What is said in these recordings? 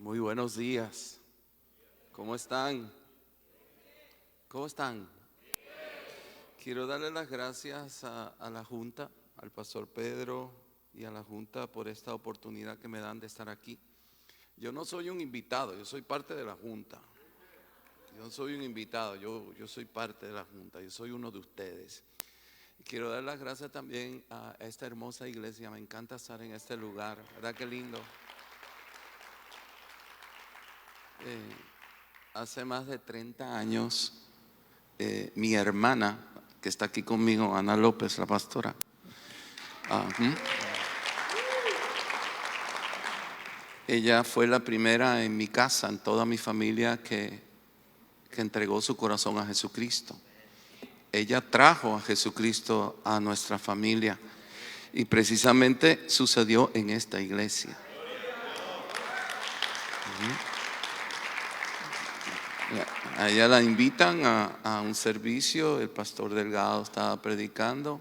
Muy buenos días. ¿Cómo están? ¿Cómo están? Quiero darle las gracias a la Junta, al Pastor Pedro y a la Junta por esta oportunidad que me dan de estar aquí. Yo no soy un invitado, yo soy parte de la Junta. Yo no soy un invitado, yo soy parte de la Junta, yo soy uno de ustedes. Quiero dar las gracias también a esta hermosa iglesia, me encanta estar en este lugar, ¿verdad qué lindo? Hace más de 30 años, mi hermana, que está aquí conmigo, Ana López, la pastora, ella fue la primera en mi casa, en toda mi familia, que entregó su corazón a Jesucristo. Ella trajo a Jesucristo a nuestra familia y precisamente sucedió en esta iglesia. A ella la invitan a un servicio, el pastor Delgado estaba predicando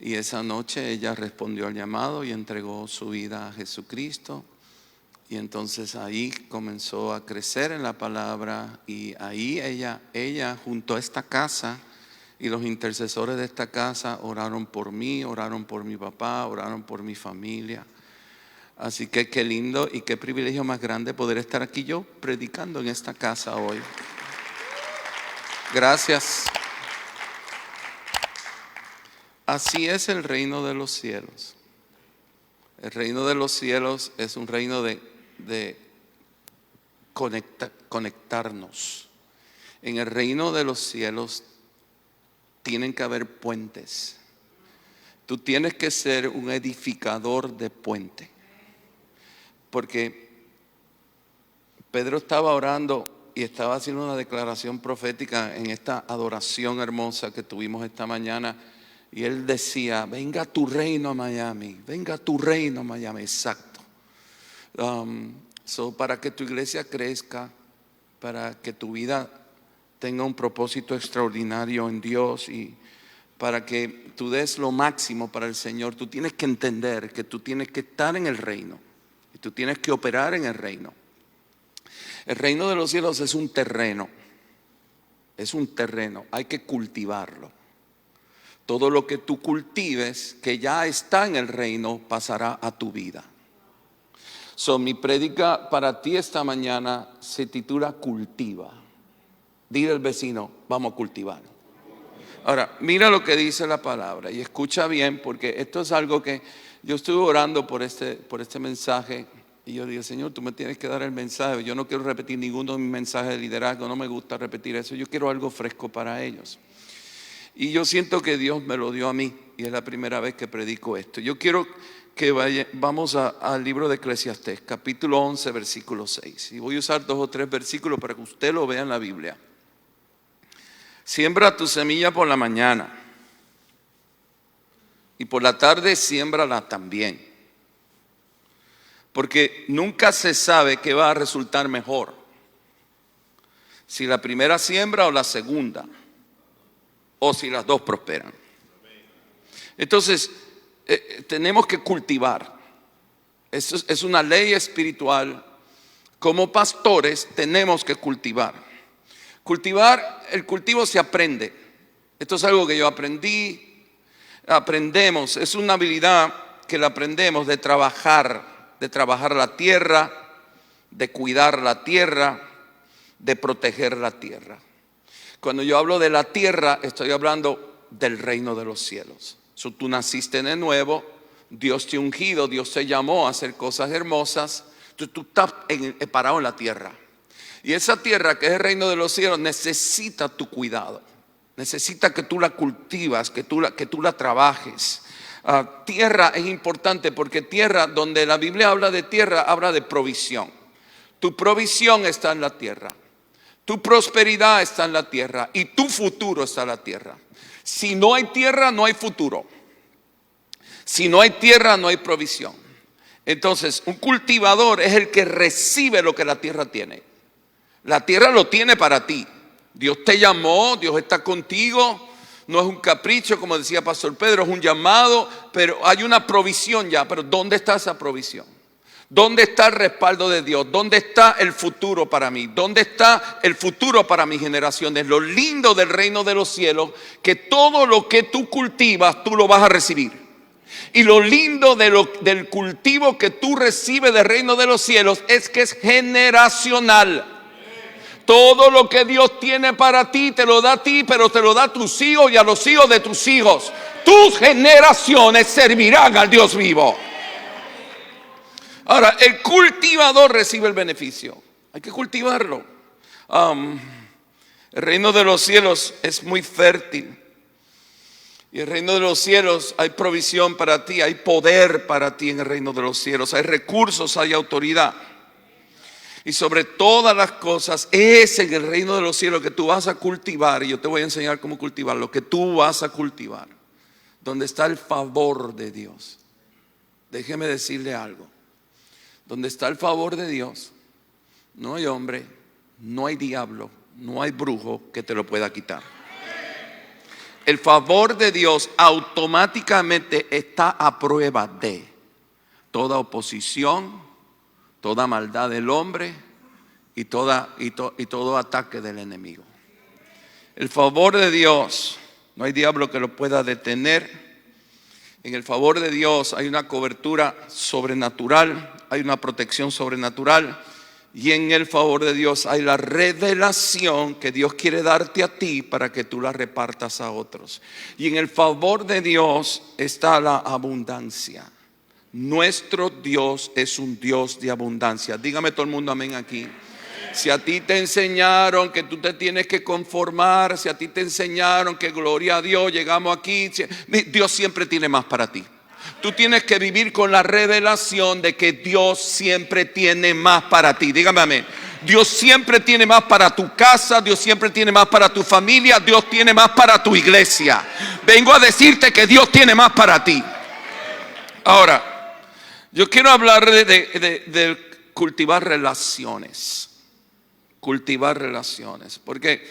y esa noche ella respondió al llamado y entregó su vida a Jesucristo. Y entonces ahí comenzó a crecer en la palabra y ahí ella junto a esta casa y los intercesores de esta casa oraron por mí, oraron por mi papá, oraron por mi familia. Así que qué lindo y qué privilegio más grande poder estar aquí yo predicando en esta casa hoy. Gracias. Así es el reino de los cielos. El reino de los cielos es un reino de conectarnos. En el reino de los cielos tienen que haber puentes. Tú tienes que ser un edificador de puente. Porque Pedro estaba orando y estaba haciendo una declaración profética en esta adoración hermosa que tuvimos esta mañana. Y él decía, venga tu reino a Miami, venga tu reino a Miami. Exacto. Para que tu iglesia crezca, para que tu vida tenga un propósito extraordinario en Dios y para que tú des lo máximo para el Señor, tú tienes que entender que tú tienes que estar en el reino. Y tú tienes que operar en el reino. El reino de los cielos es un terreno. Es un terreno. Hay que cultivarlo. Todo lo que tú cultives, que ya está en el reino, pasará a tu vida. Mi prédica para ti esta mañana se titula Cultiva. Dile al vecino, vamos a cultivar. Ahora, mira lo que dice la palabra y escucha bien porque esto es algo que yo estuve orando por este mensaje y yo dije, Señor, tú me tienes que dar el mensaje. Yo no quiero repetir ninguno de mis mensajes de liderazgo, no me gusta repetir eso. Yo quiero algo fresco para ellos. Y yo siento que Dios me lo dio a mí y es la primera vez que predico esto. Yo quiero que vamos al libro de Eclesiastés, capítulo 11, versículo 6. Y voy a usar 2 o 3 versículos para que usted lo vea en la Biblia. Siembra tu semilla por la mañana y por la tarde siémbrala también. Porque nunca se sabe qué va a resultar mejor. Si la primera siembra o la segunda. O si las dos prosperan. Entonces, tenemos que cultivar. Eso es una ley espiritual. Como pastores tenemos que cultivar. El cultivo se aprende. Esto es algo que yo aprendemos. Es una habilidad que la aprendemos de trabajar la tierra, de cuidar la tierra, de proteger la tierra. Cuando yo hablo de la tierra, estoy hablando del reino de los cielos. Tú naciste de nuevo, Dios te ha ungido, Dios te llamó a hacer cosas hermosas. Tú estás parado en la tierra. Y esa tierra que es el reino de los cielos necesita tu cuidado. Necesita que tú la cultivas, que tú la trabajes. Tierra es importante porque tierra, donde la Biblia habla de tierra, habla de provisión. Tu provisión está en la tierra. Tu prosperidad está en la tierra y tu futuro está en la tierra. Si no hay tierra, no hay futuro. Si no hay tierra, no hay provisión. Entonces, un cultivador es el que recibe lo que la tierra tiene. La tierra lo tiene para ti. Dios te llamó, Dios está contigo. No es un capricho, como decía Pastor Pedro, es un llamado, pero hay una provisión ya. Pero ¿dónde está esa provisión? ¿Dónde está el respaldo de Dios? ¿Dónde está el futuro para mí? ¿Dónde está el futuro para mis generaciones? Lo lindo del reino de los cielos, que todo lo que tú cultivas, tú lo vas a recibir. Y lo lindo del cultivo que tú recibes del reino de los cielos es que es generacional. Todo lo que Dios tiene para ti, te lo da a ti, pero te lo da a tus hijos y a los hijos de tus hijos. Tus generaciones servirán al Dios vivo. Ahora, el cultivador recibe el beneficio. Hay que cultivarlo. El reino de los cielos es muy fértil. Y el reino de los cielos hay provisión para ti, hay poder para ti en el reino de los cielos. Hay recursos, hay autoridad. Y sobre todas las cosas, es en el reino de los cielos que tú vas a cultivar. Y yo te voy a enseñar cómo cultivar lo que tú vas a cultivar. Donde está el favor de Dios. Déjeme decirle algo. Donde está el favor de Dios, no hay hombre, no hay diablo, no hay brujo que te lo pueda quitar. El favor de Dios automáticamente está a prueba de toda oposición, toda maldad del hombre y todo ataque del enemigo. El favor de Dios, no hay diablo que lo pueda detener. En el favor de Dios hay una cobertura sobrenatural, hay una protección sobrenatural, y en el favor de Dios hay la revelación que Dios quiere darte a ti para que tú la repartas a otros. Y en el favor de Dios está la abundancia. Nuestro Dios es un Dios de abundancia. Dígame todo el mundo amén aquí. Si a ti te enseñaron que tú te tienes que conformar, si a ti te enseñaron que gloria a Dios, llegamos aquí, Dios siempre tiene más para ti. Tú tienes que vivir con la revelación de que Dios siempre tiene más para ti. Dígame amén. Dios siempre tiene más para tu casa, Dios siempre tiene más para tu familia, Dios tiene más para tu iglesia. Vengo a decirte que Dios tiene más para ti. Ahora, yo quiero hablar de cultivar relaciones. Cultivar relaciones. Porque,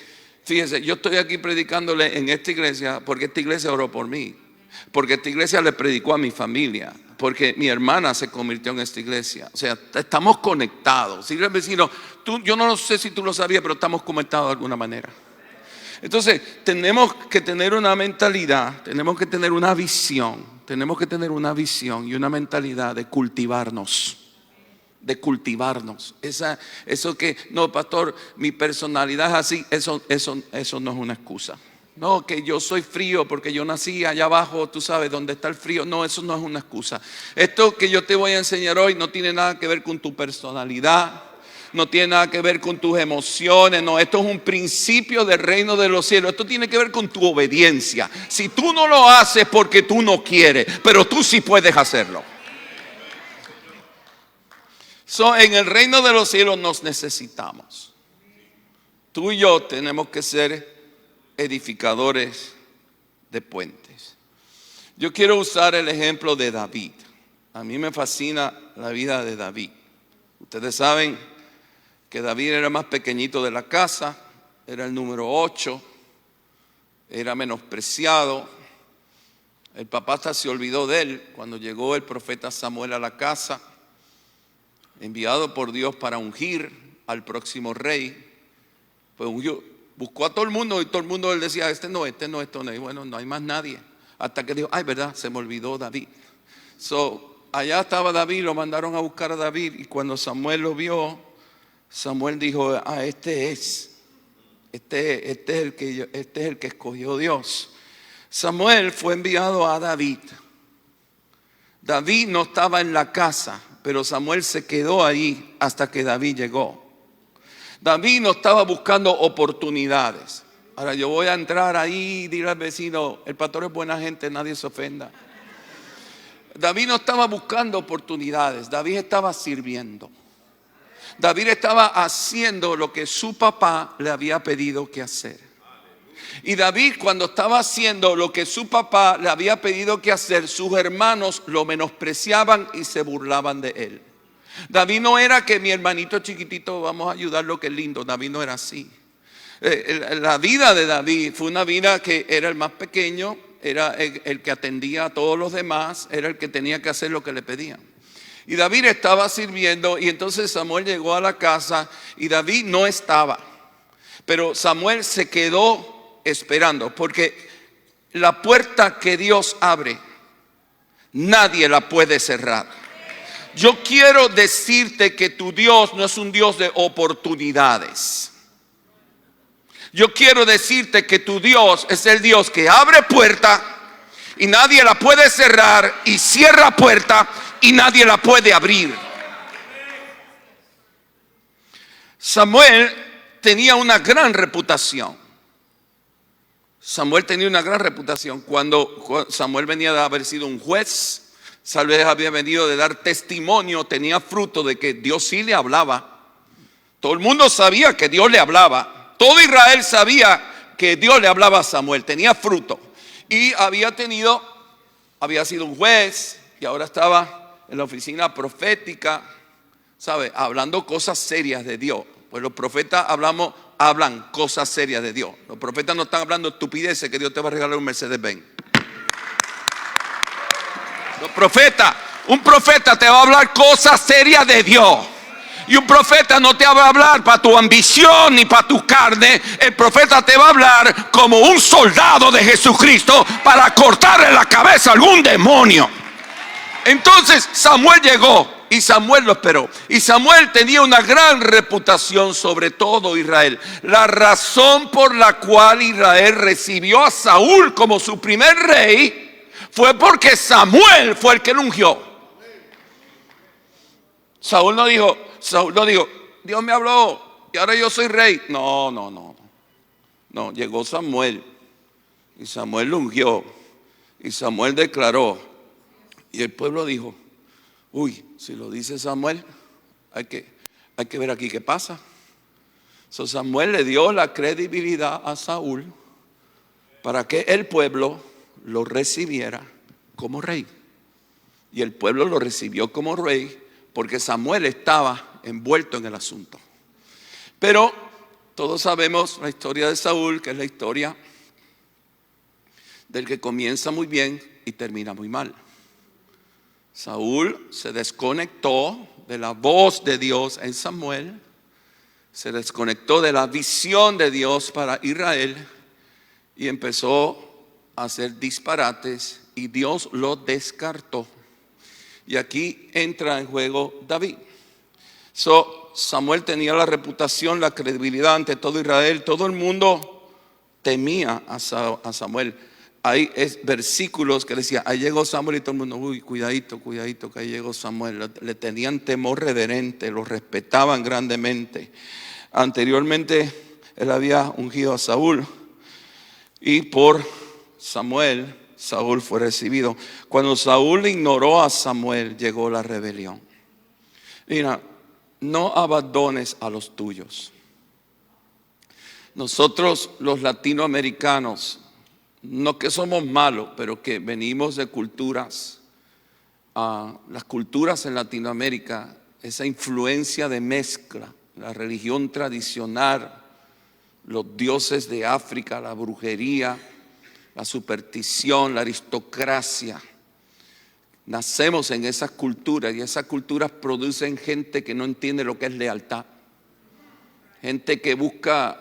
fíjese, yo estoy aquí predicándole en esta iglesia porque esta iglesia oró por mí. Porque esta iglesia le predicó a mi familia. Porque mi hermana se convirtió en esta iglesia. O sea, estamos conectados. Dile al vecino, yo no sé si tú lo sabías, pero estamos conectados de alguna manera. Entonces, tenemos que tener una mentalidad, tenemos que tener una visión. Tenemos que tener una visión y una mentalidad de cultivarnos. De cultivarnos. Eso que, no, pastor, mi personalidad es así, eso no es una excusa. No, que yo soy frío porque yo nací allá abajo, tú sabes, donde está el frío. No, eso no es una excusa. Esto que yo te voy a enseñar hoy no tiene nada que ver con tu personalidad, no tiene nada que ver con tus emociones. No, esto es un principio del reino de los cielos. Esto tiene que ver con tu obediencia. Si tú no lo haces porque tú no quieres, pero tú sí puedes hacerlo. En el reino de los cielos nos necesitamos. Tú y yo tenemos que ser edificadores de puentes. Yo quiero usar el ejemplo de David. A mí me fascina la vida de David. Ustedes saben que David era el más pequeñito de la casa, era el número 8, era menospreciado. El papá hasta se olvidó de él cuando llegó el profeta Samuel a la casa, enviado por Dios para ungir al próximo rey. Pues buscó a todo el mundo y todo el mundo él decía, este no. Y bueno, no hay más nadie. Hasta que dijo, ay, verdad, se me olvidó David. Allá estaba David, lo mandaron a buscar a David. Y cuando Samuel lo vio, Samuel dijo, este es el que escogió Dios. Samuel fue enviado a David. David no estaba en la casa, pero Samuel se quedó ahí hasta que David llegó. David no estaba buscando oportunidades. Ahora yo voy a entrar ahí y dirle al vecino, el pastor es buena gente, nadie se ofenda. David no estaba buscando oportunidades, David estaba sirviendo. David estaba haciendo lo que su papá le había pedido que hacer. Y David, cuando estaba haciendo lo que su papá le había pedido que hacer, sus hermanos lo menospreciaban y se burlaban de él. David no era que mi hermanito chiquitito vamos a ayudarlo, que es lindo. David no era así. La vida de David fue una vida que era el más pequeño, era el que atendía a todos los demás, era el que tenía que hacer lo que le pedían. Y David estaba sirviendo y entonces Samuel llegó a la casa y David no estaba. Pero Samuel se quedó esperando porque la puerta que Dios abre, nadie la puede cerrar. Yo quiero decirte que tu Dios no es un Dios de oportunidades. Yo quiero decirte que tu Dios es el Dios que abre puerta y nadie la puede cerrar, y cierra puerta y nadie la puede abrir. Samuel tenía una gran reputación. Samuel tenía una gran reputación. Cuando Samuel venía de haber sido un juez, tal vez había venido de dar testimonio, tenía fruto de que Dios sí le hablaba. Todo el mundo sabía que Dios le hablaba. Todo Israel sabía que Dios le hablaba a Samuel. Tenía fruto. Y había sido un juez y ahora estaba en la oficina profética, ¿sabe? Hablando cosas serias de Dios. Pues los profetas hablan cosas serias de Dios. Los profetas no están hablando estupideces que Dios te va a regalar un Mercedes-Benz. Un profeta te va a hablar cosas serias de Dios. Y un profeta no te va a hablar para tu ambición ni para tu carne. El profeta te va a hablar como un soldado de Jesucristo para cortarle la cabeza a algún demonio. Entonces Samuel llegó y Samuel lo esperó. Y Samuel tenía una gran reputación sobre todo Israel. La razón por la cual Israel recibió a Saúl como su primer rey fue porque Samuel fue el que lo ungió. Saúl no dijo, Dios me habló y ahora yo soy rey. No, llegó Samuel y Samuel lo ungió y Samuel declaró. Y el pueblo dijo, uy, si lo dice Samuel, hay que ver aquí qué pasa. Samuel le dio la credibilidad a Saúl para que el pueblo lo recibiera como rey. Y el pueblo lo recibió como rey porque Samuel estaba envuelto en el asunto. Pero todos sabemos la historia de Saúl, que es la historia del que comienza muy bien y termina muy mal. Saúl se desconectó de la voz de Dios en Samuel, se desconectó de la visión de Dios para Israel y empezó a hacer disparates y Dios lo descartó. Y aquí entra en juego David. Samuel tenía la reputación, la credibilidad ante todo Israel. Todo el mundo temía a Samuel. Hay versículos que decían, ahí llegó Samuel y todo el mundo, uy, cuidadito, que ahí llegó Samuel. Le tenían temor reverente, lo respetaban grandemente. Anteriormente él había ungido a Saúl y por Samuel, Saúl fue recibido. Cuando Saúl ignoró a Samuel, llegó la rebelión. Mira, no abandones a los tuyos. Nosotros los latinoamericanos, no que somos malos, pero que venimos de culturas, las culturas en Latinoamérica, esa influencia de mezcla, la religión tradicional, los dioses de África, la brujería, la superstición, la aristocracia. Nacemos en esas culturas y esas culturas producen gente que no entiende lo que es lealtad. Gente que busca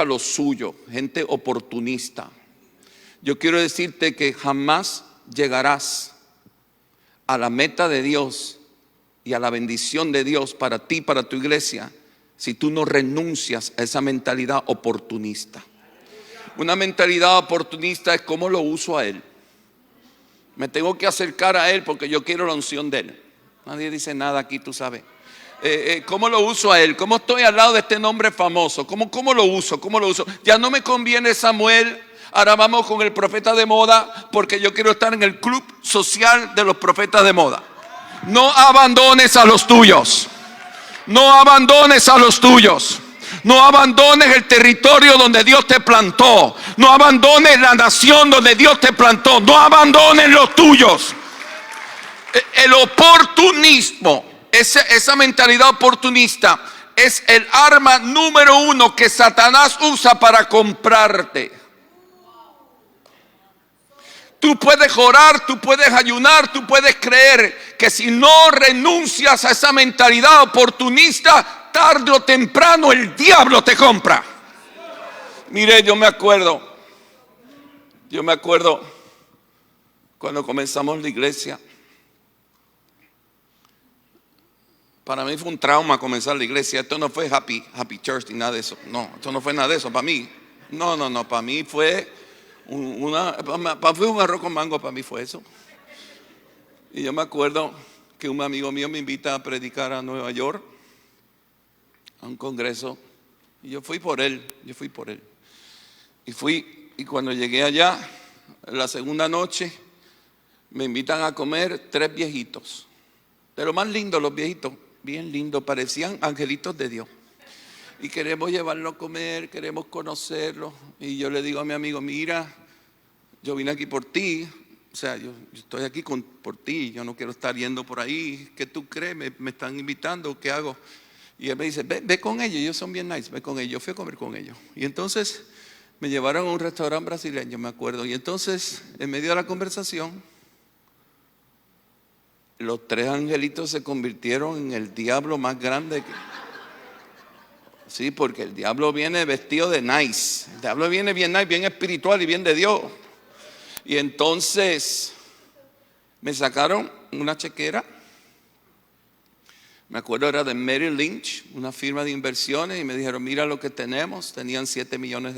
lo suyo, gente oportunista. Yo quiero decirte que jamás llegarás a la meta de Dios y a la bendición de Dios para ti, para tu iglesia, si tú no renuncias a esa mentalidad oportunista. Una mentalidad oportunista es cómo lo uso a Él. Me tengo que acercar a Él porque yo quiero la unción de Él. Nadie dice nada aquí, tú sabes. ¿Cómo lo uso a Él? ¿Cómo estoy al lado de este nombre famoso? ¿Cómo lo uso? Ya no me conviene Samuel. Ahora vamos con el profeta de moda porque yo quiero estar en el club social de los profetas de moda. No abandones a los tuyos. No abandones a los tuyos. No abandones el territorio donde Dios te plantó. No abandones la nación donde Dios te plantó. No abandones los tuyos. El oportunismo, esa mentalidad oportunista es el arma número uno que Satanás usa para comprarte. Tú puedes orar, tú puedes ayunar, tú puedes creer que si no renuncias a esa mentalidad oportunista, tarde o temprano el diablo te compra. Mire, yo me acuerdo cuando comenzamos la iglesia. Para mí fue un trauma comenzar la iglesia. Esto no fue happy church ni nada de eso. No, esto no fue nada de eso para mí. No, para mí fue fue un arroz con mango, para mí fue eso. Y yo me acuerdo que un amigo mío me invita a predicar a Nueva York, a un congreso, y yo fui por él. Y cuando llegué allá, la segunda noche, me invitan a comer 3 viejitos. De lo más lindo, los viejitos, bien lindos, parecían angelitos de Dios. Y queremos llevarlo a comer, queremos conocerlo. Y yo le digo a mi amigo, mira, yo vine aquí por ti. O sea, yo estoy aquí por ti, yo no quiero estar yendo por ahí. ¿Qué tú crees? Me están invitando, ¿qué hago? Y él me dice, ve con ellos, ellos son bien nice, ve con ellos. Yo fui a comer con ellos. Y entonces me llevaron a un restaurante brasileño, me acuerdo. Y entonces, en medio de la conversación, los 3 angelitos se convirtieron en el diablo más grande. Sí, porque el diablo viene vestido de nice. El diablo viene bien nice, bien espiritual y bien de Dios. Y entonces me sacaron una chequera. Me acuerdo era de Merrill Lynch, una firma de inversiones, y me dijeron, mira lo que tenemos. Tenían $7 millones.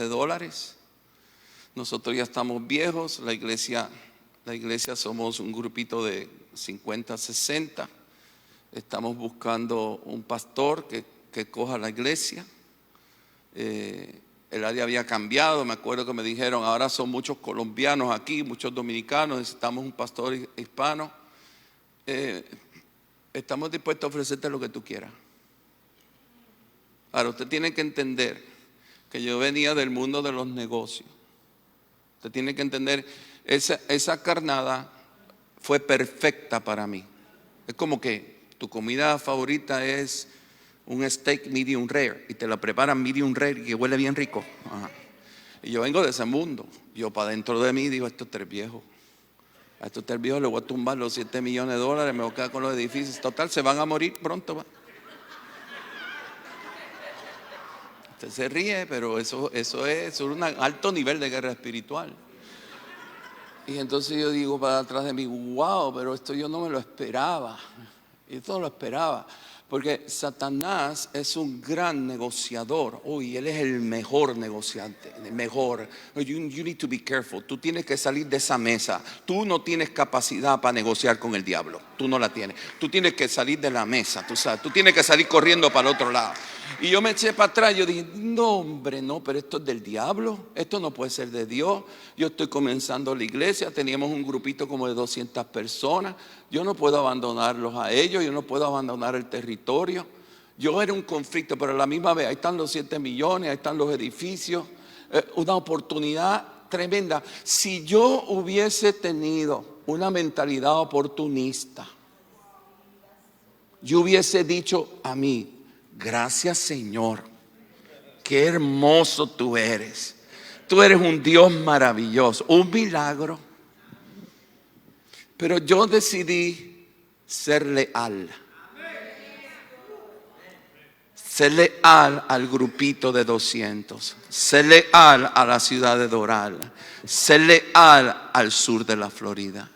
Nosotros ya estamos viejos, la iglesia somos un grupito de 50, 60. Estamos buscando un pastor que coja la iglesia. El área había cambiado, me acuerdo que me dijeron, ahora son muchos colombianos aquí, muchos dominicanos, necesitamos un pastor hispano. Estamos dispuestos a ofrecerte lo que tú quieras. Ahora, usted tiene que entender que yo venía del mundo de los negocios. Usted tiene que entender, esa carnada fue perfecta para mí. Es como que tu comida favorita es un steak medium rare y te la preparan medium rare y que huele bien rico. Ajá. Y yo vengo de ese mundo. Yo para dentro de mí digo, estos 3 viejos. A estos 3 viejos les voy a tumbar los $7 millones, me voy a quedar con los edificios. Total, se van a morir pronto. Usted se ríe, pero eso es un alto nivel de guerra espiritual. Y entonces yo digo para atrás de mí, wow, pero esto yo no me lo esperaba. Esto no lo esperaba. Porque Satanás es un gran negociador. Uy, él es el mejor negociante, el mejor. You need to be careful. Tú tienes que salir de esa mesa. Tú no tienes capacidad para negociar con el diablo. Tú no la tienes. Tú tienes que salir de la mesa. Tú sabes. Tú tienes que salir corriendo para el otro lado. Y yo me eché para atrás. Yo dije, no, hombre, no, pero esto es del diablo. Esto no puede ser de Dios. Yo estoy comenzando la iglesia. Teníamos un grupito como de 200 personas. Yo no puedo abandonarlos a ellos. Yo no puedo abandonar el territorio. Yo era un conflicto, pero a la misma vez ahí están los 7 millones, ahí están los edificios. Una oportunidad tremenda. Si yo hubiese tenido una mentalidad oportunista, yo hubiese dicho a mí, gracias Señor, qué hermoso tú eres. Tú eres un Dios maravilloso, un milagro. Pero yo decidí ser leal. Ser leal al grupito de 200. Ser leal a la ciudad de Doral. Ser leal al sur de la Florida.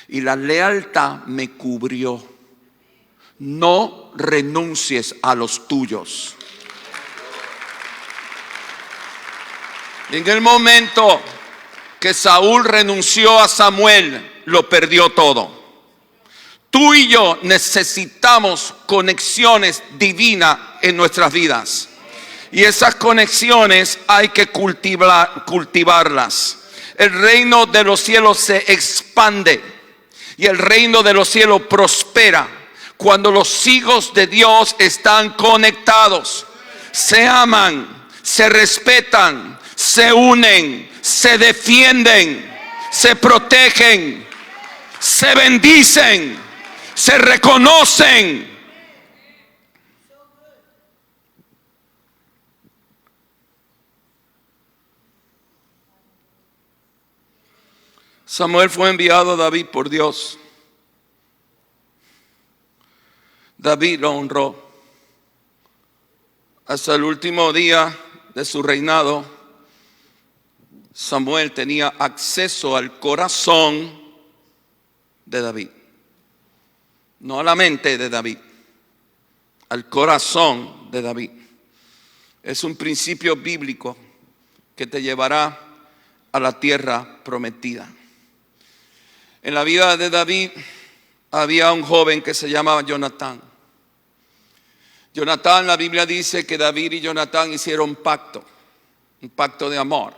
Y la lealtad me cubrió. No renuncies a los tuyos. En el momento que Saúl renunció a Samuel, lo perdió todo. Tú y yo necesitamos conexiones divinas en nuestras vidas. Y esas conexiones hay que cultivarlas. El reino de los cielos se expande y el reino de los cielos prospera cuando los hijos de Dios están conectados, se aman, se respetan, se unen, se defienden, se protegen, se bendicen, se reconocen. Samuel fue enviado a David por Dios. David lo honró. Hasta el último día de su reinado, Samuel tenía acceso al corazón de David. No a la mente de David, al corazón de David. Es un principio bíblico que te llevará a la tierra prometida. En la vida de David había un joven que se llamaba Jonatán. Jonatán, la Biblia dice que David y Jonatán hicieron un pacto de amor.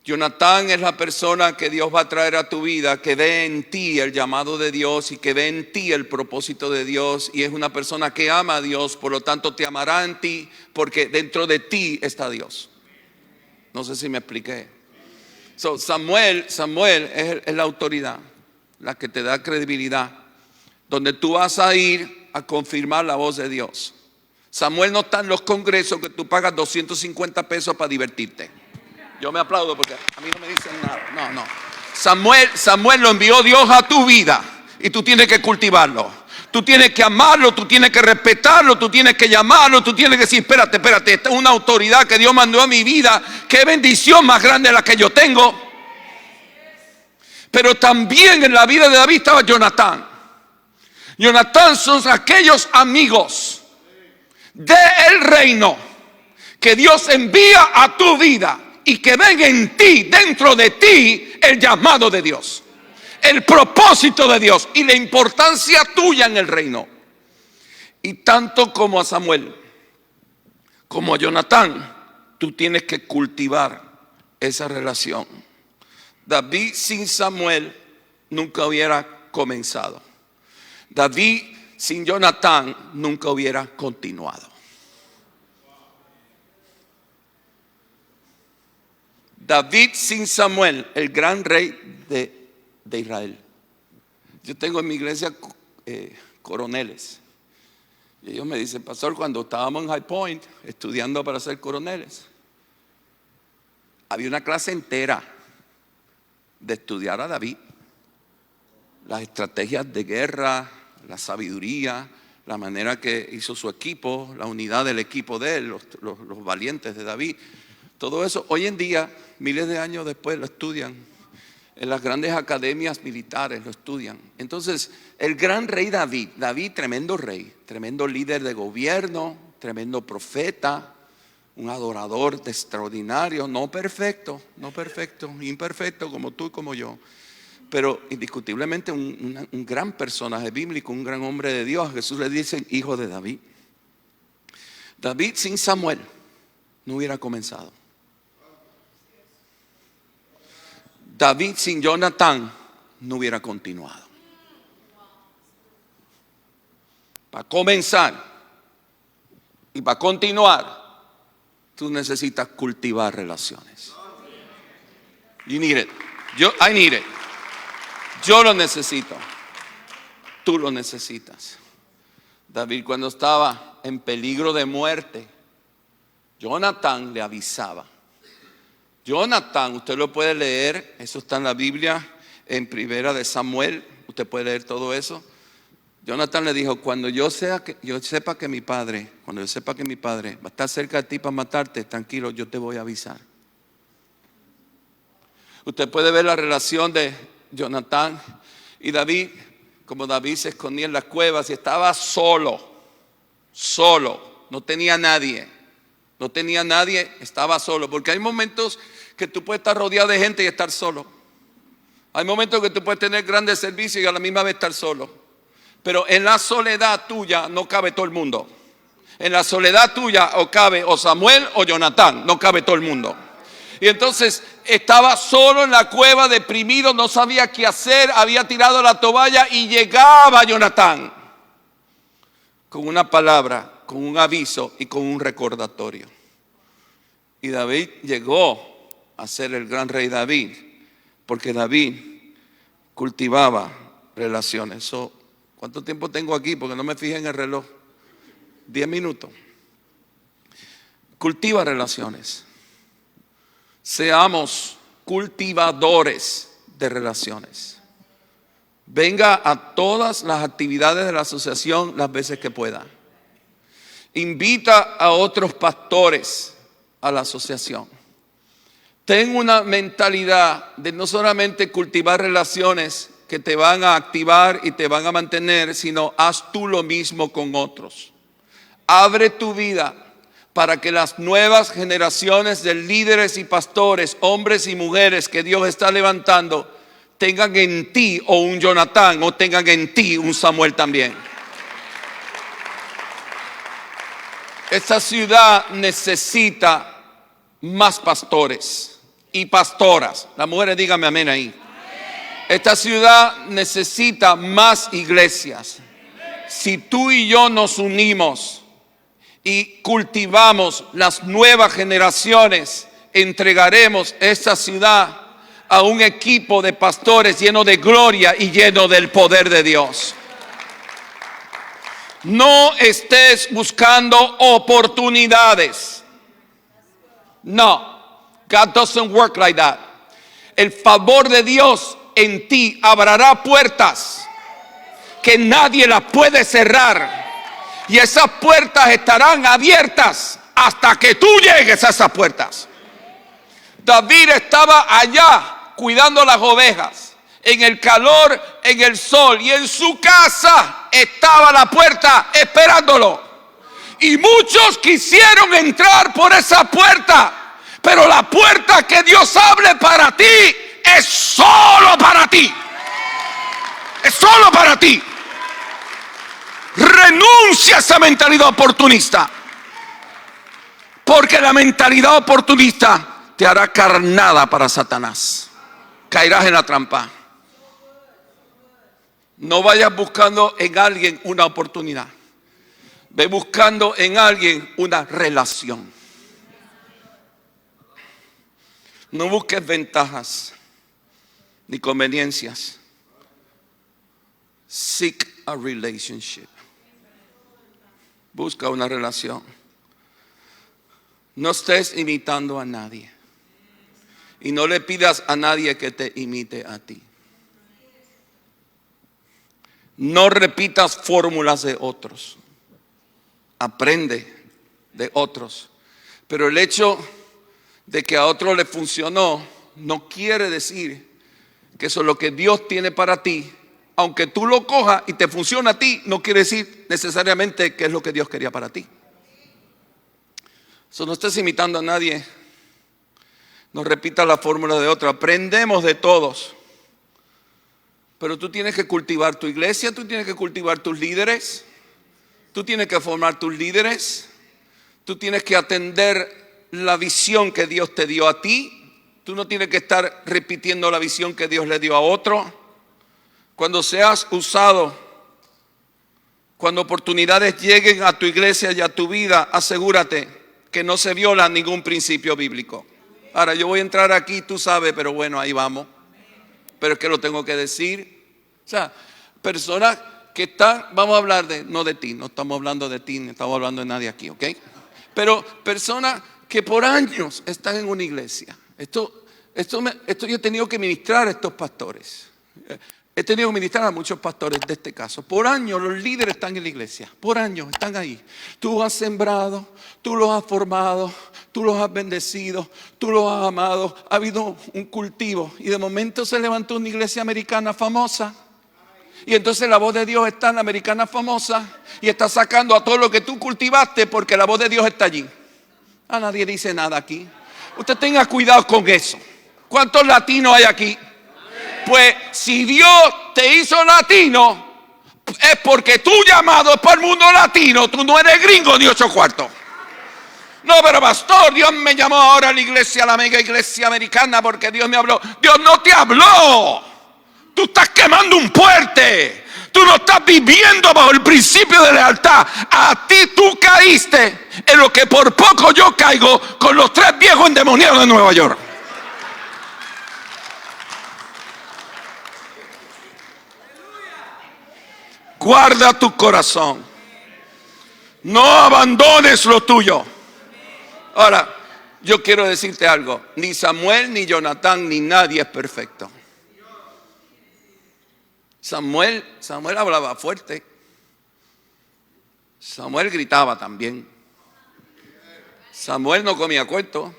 Jonatán es la persona que Dios va a traer a tu vida, que ve en ti el llamado de Dios y que ve en ti el propósito de Dios, y es una persona que ama a Dios, por lo tanto te amará en ti porque dentro de ti está Dios. No sé si me expliqué. Samuel es la autoridad, la que te da credibilidad, donde tú vas a ir a confirmar la voz de Dios. Samuel no está en los congresos que tú pagas 250 pesos para divertirte. Yo me aplaudo porque a mí no me dicen nada. No. Samuel lo envió Dios a tu vida y tú tienes que cultivarlo. Tú tienes que amarlo, tú tienes que respetarlo, tú tienes que llamarlo, tú tienes que decir, espérate, esta es una autoridad que Dios mandó a mi vida. Qué bendición más grande la que yo tengo. Pero también en la vida de David estaba Jonatán. Jonatán son aquellos amigos del reino que Dios envía a tu vida y que ven en ti, dentro de ti, el llamado de Dios, el propósito de Dios y la importancia tuya en el reino. Y tanto como a Samuel, como a Jonatán, tú tienes que cultivar esa relación. David sin Samuel nunca hubiera comenzado. David sin Jonatán nunca hubiera continuado. David sin Samuel, el gran rey de Israel. Yo tengo en mi iglesia coroneles. Y ellos me dicen, pastor, cuando estábamos en High Point estudiando para ser coroneles, había una clase entera de estudiar a David, las estrategias de guerra, la sabiduría, la manera que hizo su equipo, la unidad del equipo de él, los valientes de David. Todo eso hoy en día, miles de años después, lo estudian. En las grandes academias militares lo estudian. Entonces, el gran rey David, tremendo rey, tremendo líder de gobierno, tremendo profeta, un adorador extraordinario, no perfecto, imperfecto como tú y como yo, pero indiscutiblemente un gran personaje bíblico, un gran hombre de Dios. Jesús le dice hijo de David. David sin Samuel no hubiera comenzado. David sin Jonatán no hubiera continuado. Para comenzar y para continuar, tú necesitas cultivar relaciones. You need it. I need it. Yo lo necesito. Tú lo necesitas. David, cuando estaba en peligro de muerte, Jonatán le avisaba. Jonatán, usted lo puede leer, eso está en la Biblia, en Primera de Samuel, usted puede leer todo eso. Jonatán le dijo, cuando yo sepa que mi padre va a estar cerca de ti para matarte, tranquilo, yo te voy a avisar. Usted puede ver la relación de Jonatán y David, como David se escondía en las cuevas y estaba solo, no tenía nadie, estaba solo, porque hay momentos que tú puedes estar rodeado de gente y estar solo. Hay momentos que tú puedes tener grandes servicios y a la misma vez estar solo. Pero en la soledad tuya no cabe todo el mundo. En la soledad tuya o cabe o Samuel o Jonatán, no cabe todo el mundo. Y entonces estaba solo en la cueva, deprimido, no sabía qué hacer, había tirado la toalla y llegaba Jonatán con una palabra, con un aviso y con un recordatorio. Y David llegó a ser el gran rey David, porque David cultivaba relaciones. ¿Cuánto tiempo tengo aquí? Porque no me fijé en el reloj. 10 minutos. Cultiva relaciones. Seamos cultivadores de relaciones. Venga a todas las actividades de la asociación las veces que pueda. Invita a otros pastores a la asociación. Ten una mentalidad de no solamente cultivar relaciones que te van a activar y te van a mantener, sino haz tú lo mismo con otros. Abre tu vida para que las nuevas generaciones de líderes y pastores, hombres y mujeres que Dios está levantando, tengan en ti o un Jonatán o tengan en ti un Samuel también. Esta ciudad necesita más pastores y pastoras. Las mujeres, díganme amén ahí. Esta ciudad necesita más iglesias. Si tú y yo nos unimos y cultivamos las nuevas generaciones, entregaremos esta ciudad a un equipo de pastores lleno de gloria y lleno del poder de Dios. No estés buscando oportunidades. No, God doesn't work like that. El favor de Dios en ti abrirá puertas que nadie las puede cerrar. Y esas puertas estarán abiertas hasta que tú llegues a esas puertas. David estaba allá cuidando las ovejas, en el calor, en el sol, y en su casa estaba la puerta esperándolo. Y muchos quisieron entrar por esa puerta, pero la puerta que Dios abre para ti es solo para ti. Es solo para ti. Renuncia a esa mentalidad oportunista, porque la mentalidad oportunista te hará carnada para Satanás. Caerás en la trampa. No vayas buscando en alguien una oportunidad. Ve buscando en alguien una relación. No busques ventajas ni conveniencias. Seek a relationship. Busca una relación. No estés imitando a nadie. Y no le pidas a nadie que te imite a ti. No repitas fórmulas de otros. Aprende de otros. Pero el hecho de que a otro le funcionó no quiere decir que eso es lo que Dios tiene para ti. Aunque tú lo cojas y te funciona a ti, no quiere decir necesariamente que es lo que Dios quería para ti. No estés imitando a nadie. No repitas la fórmula de otro. Aprendemos de todos. Pero tú tienes que cultivar tu iglesia, tú tienes que cultivar tus líderes, tú tienes que formar tus líderes, tú tienes que atender la visión que Dios te dio a ti. Tú no tienes que estar repitiendo la visión que Dios le dio a otro. Cuando seas usado, cuando oportunidades lleguen a tu iglesia y a tu vida, asegúrate que no se viola ningún principio bíblico. Ahora yo voy a entrar aquí, tú sabes, pero bueno, ahí vamos. Pero es que lo tengo que decir. O sea, personas que están, vamos a hablar no de ti, no estamos hablando de ti, no estamos hablando de nadie aquí, ¿ok? Pero personas que por años están en una iglesia. Esto yo he tenido que ministrar a estos pastores. He tenido que ministrar a muchos pastores de este caso. Por años los líderes están en la iglesia. Por años están ahí. Tú has sembrado, tú los has formado, tú los has bendecido, tú los has amado. Ha habido un cultivo y de momento se levantó una iglesia americana famosa. Y entonces la voz de Dios está en la americana famosa y está sacando a todo lo que tú cultivaste porque la voz de Dios está allí. A nadie dice nada aquí. Usted tenga cuidado con eso. ¿Cuántos latinos hay aquí? Pues si Dios te hizo latino, es porque tu llamado es para el mundo latino. Tú no eres gringo ni 8 cuartos. No, pero pastor, Dios me llamó ahora a la iglesia, a la mega iglesia americana, porque Dios me habló. Dios no te habló. Tú estás quemando un puente. Tú no estás viviendo bajo el principio de lealtad. A ti tú caíste en lo que por poco yo caigo con los 3 viejos endemoniados de Nueva York. Guarda tu corazón. No abandones lo tuyo. Ahora, yo quiero decirte algo. Ni Samuel, ni Jonatán, ni nadie es perfecto. Samuel hablaba fuerte. Samuel gritaba también. Samuel no comía cuento.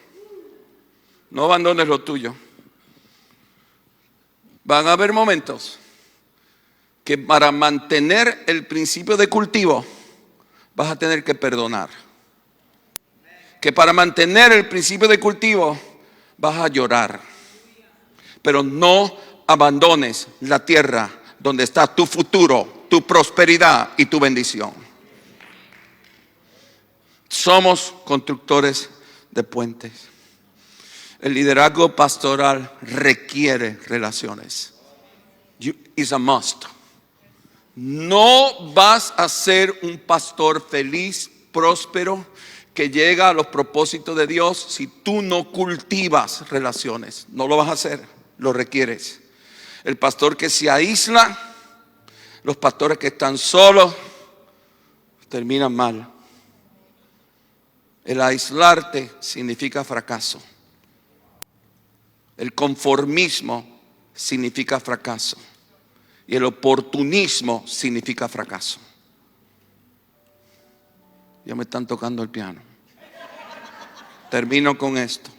No abandones lo tuyo. Van a haber momentos que para mantener el principio de cultivo vas a tener que perdonar. Que para mantener el principio de cultivo vas a llorar. Pero no abandones la tierra donde está tu futuro, tu prosperidad y tu bendición. Somos constructores de puentes. El liderazgo pastoral requiere relaciones. It's a must. No vas a ser un pastor feliz, próspero, que llega a los propósitos de Dios si tú no cultivas relaciones. No lo vas a hacer, lo requieres. El pastor que se aísla, los pastores que están solos, terminan mal. El aislarte significa fracaso. El conformismo significa fracaso. Y el oportunismo significa fracaso. Ya me están tocando el piano. Termino con esto.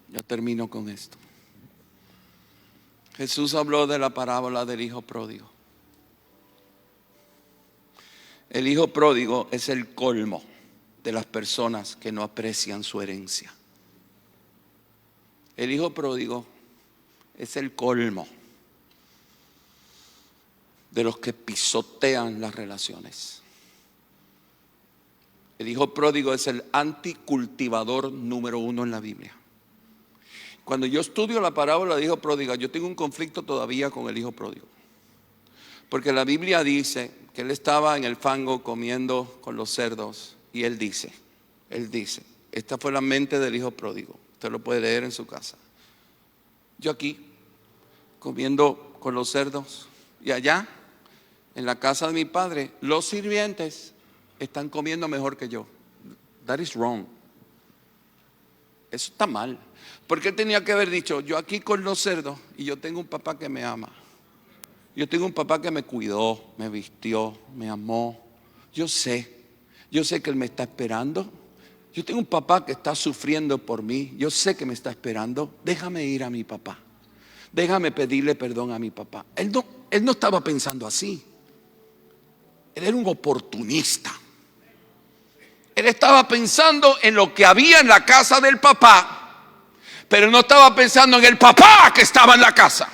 Ya termino con esto. Jesús habló de la parábola del hijo pródigo. El hijo pródigo es el colmo de las personas que no aprecian su herencia. El hijo pródigo es el colmo de los que pisotean las relaciones. El hijo pródigo es el anticultivador número 1 en la Biblia. Cuando yo estudio la parábola del hijo pródigo, yo tengo un conflicto todavía con el hijo pródigo. Porque la Biblia dice que él estaba en el fango comiendo con los cerdos. Y él dice, esta fue la mente del hijo pródigo. Usted lo puede leer en su casa. Yo aquí, comiendo con los cerdos. Y allá, en la casa de mi padre, los sirvientes están comiendo mejor que yo. That is wrong. Eso está mal. Porque él tenía que haber dicho, yo aquí con los cerdos y yo tengo un papá que me ama. Yo tengo un papá que me cuidó, me vistió, me amó. Yo sé que él me está esperando. Yo tengo un papá que está sufriendo por mí. Yo sé que me está esperando. Déjame ir a mi papá. Déjame pedirle perdón a mi papá. Él no estaba pensando así. Él era un oportunista. Él estaba pensando en lo que había en la casa del papá, pero no estaba pensando en el papá que estaba en la casa.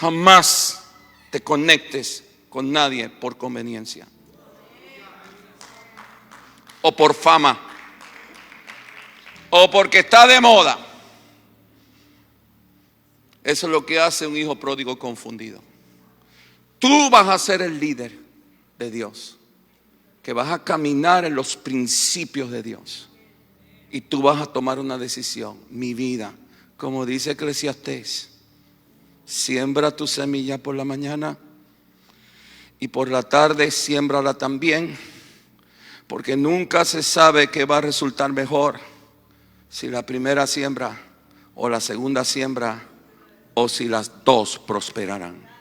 Jamás te conectes con nadie por conveniencia o por fama o porque está de moda. Eso es lo que hace un hijo pródigo confundido. Tú vas a ser el líder de Dios, que vas a caminar en los principios de Dios y tú vas a tomar una decisión. Mi vida, como dice Eclesiastés, siembra tu semilla por la mañana y por la tarde siémbrala también, porque nunca se sabe qué va a resultar mejor, si la primera siembra o la segunda siembra, o si las dos prosperarán.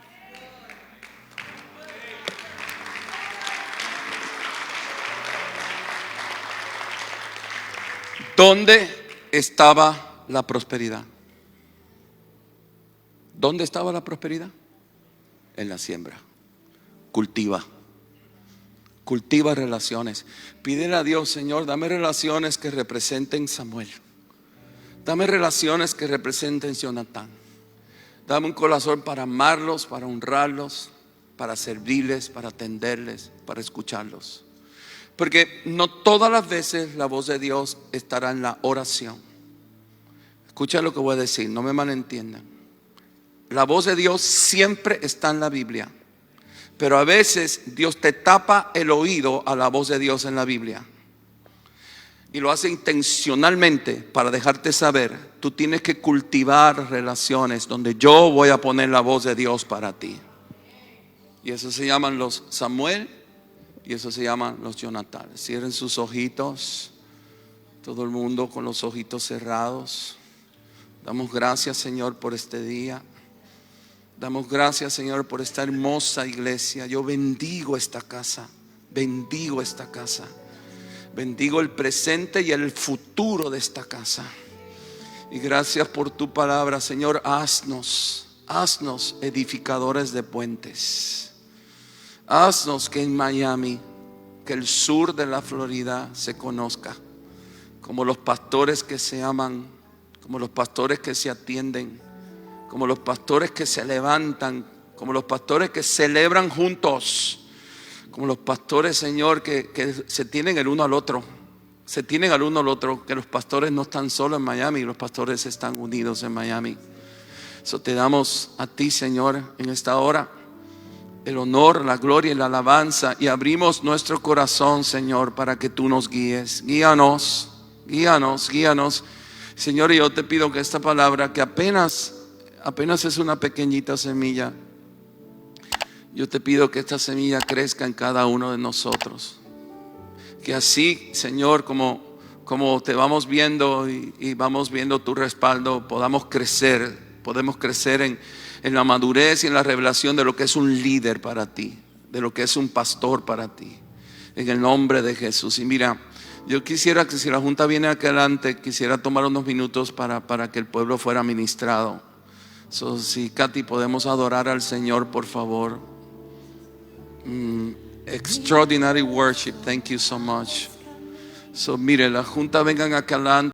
¿Dónde estaba la prosperidad? ¿Dónde estaba la prosperidad? En la siembra. Cultiva relaciones. Pídele a Dios, Señor, dame relaciones que representen Samuel. Dame relaciones que representen Jonatán. Dame un corazón para amarlos, para honrarlos, para servirles, para atenderles, para escucharlos. Porque no todas las veces la voz de Dios estará en la oración. Escucha lo que voy a decir, no me malentiendan. La voz de Dios siempre está en la Biblia. Pero a veces Dios te tapa el oído a la voz de Dios en la Biblia. Y lo hace intencionalmente para dejarte saber, tú tienes que cultivar relaciones donde yo voy a poner la voz de Dios para ti. Y eso se llaman los Samuel y eso se llaman los Jonatán. Cierren sus ojitos, todo el mundo con los ojitos cerrados. Damos gracias, Señor, por este día. Damos gracias, Señor, por esta hermosa iglesia. Yo bendigo esta casa. Bendigo esta casa. Bendigo el presente y el futuro de esta casa. Y gracias por tu palabra, Señor. Haznos edificadores de puentes. Haznos que en Miami, que el sur de la Florida se conozca como los pastores que se aman, como los pastores que se atienden, como los pastores que se levantan, como los pastores que celebran juntos, como los pastores, Señor, que se tienen el uno al otro. Se tienen al uno al otro, que los pastores no están solos en Miami, los pastores están unidos en Miami. Eso te damos a ti, Señor, en esta hora el honor, la gloria y la alabanza, y abrimos nuestro corazón, Señor, para que tú nos guíes. Guíanos, guíanos, guíanos, Señor. Y yo te pido que esta palabra, que apenas es una pequeñita semilla, yo te pido que esta semilla crezca en cada uno de nosotros. Que así, Señor, como te vamos viendo y vamos viendo tu respaldo, podemos crecer en la madurez y en la revelación de lo que es un líder para ti, de lo que es un pastor para ti, en el nombre de Jesús. Y mira, yo quisiera que si la junta viene aquí adelante, quisiera tomar unos minutos para que el pueblo fuera ministrado. Si Katy, podemos adorar al Señor, por favor. Extraordinary worship, thank you so much. Mire, la junta vengan acá adelante.